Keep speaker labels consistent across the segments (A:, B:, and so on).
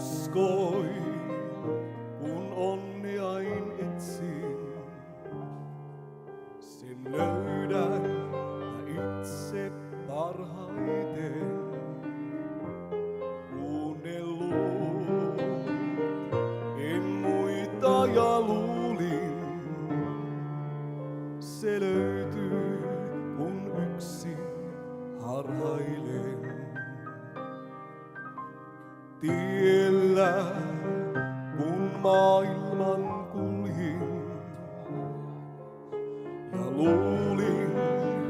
A: uskoin, kun onneain etsin. Sen löydän mä itse parhaiten. Kuunnellut en muita ja luulin, se löytyy kun yksin harhailen. Tiellä kun maailman kuljin ja luulin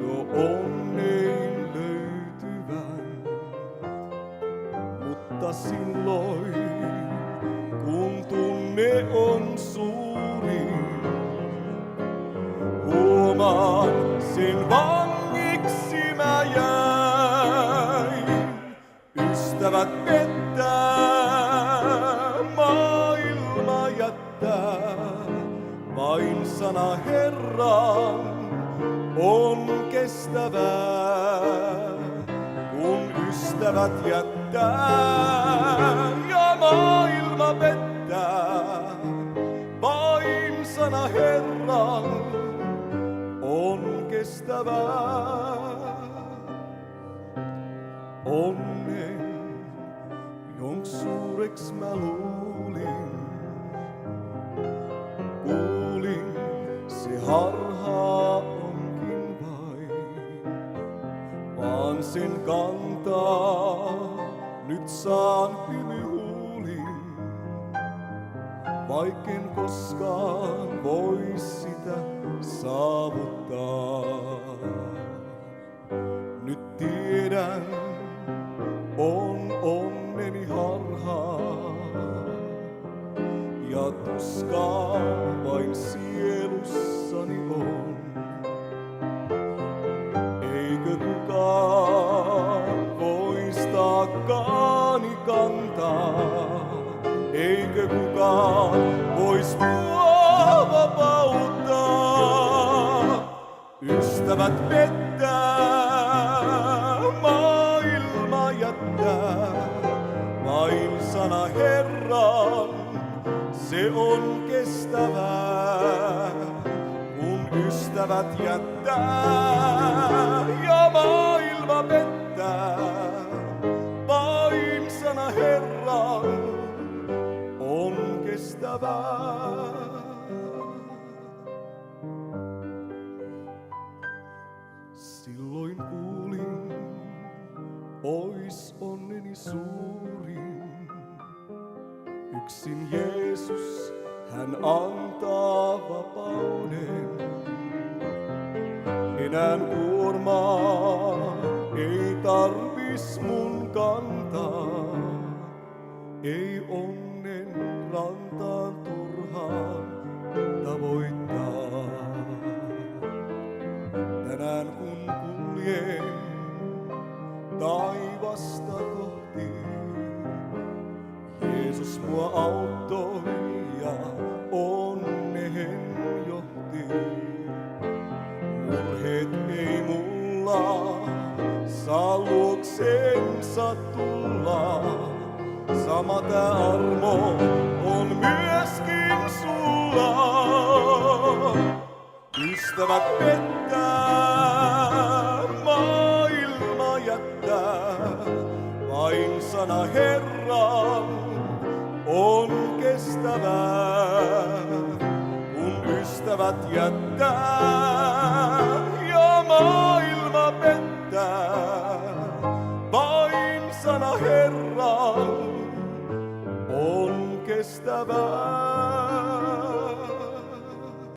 A: jo onnein löytyvän, mutta silloin kun tunne on suuri, huomaan sen vangiksi mä jäin. Ystävät pettää, maailma jättää, vain sana Herran on kestävää. Kun ystävät jättää ja maailma pettää, vain sana Herran on kestävää. Onnen, jonks suureks mä luulin, kuulin, se harhaa onkin vain, vaan sen kantaa nyt saan hymyhuulin, vaikken koskaan vois sitä saavuttaa. Nyt tiedän, on onneni harhaa ja tuskaa vain sielussani on. Eikö kukaan vois taakkaani kantaa? Eikö kukaan vois mua vapauttaa? Ystävät pettää, maailma jättää, vain sana Herran, se on kestävää. Kun ystävät jättää ja maailma pettää, vain sana Herran on kestävää. Silloin kuulin, ois onneni suurin. Yksin Jeesus, hän antaa vapauden. Enää kuormaa ei tarvis mun kantaa. Ei onnen rantaan turhaan tavoittaa. Tänään kun kuljen taivasta kohti, Jeesus mua auttoi ja onneen johti. Murheet ei mulla saa luoksensa tulla, sama tää armo on myöskin sulla. Ystävät pettää, maailma jättää, vain sana Herran on kestävää. Kun ystävät jättää ja maailma pettää, vain sana Herran on kestävää.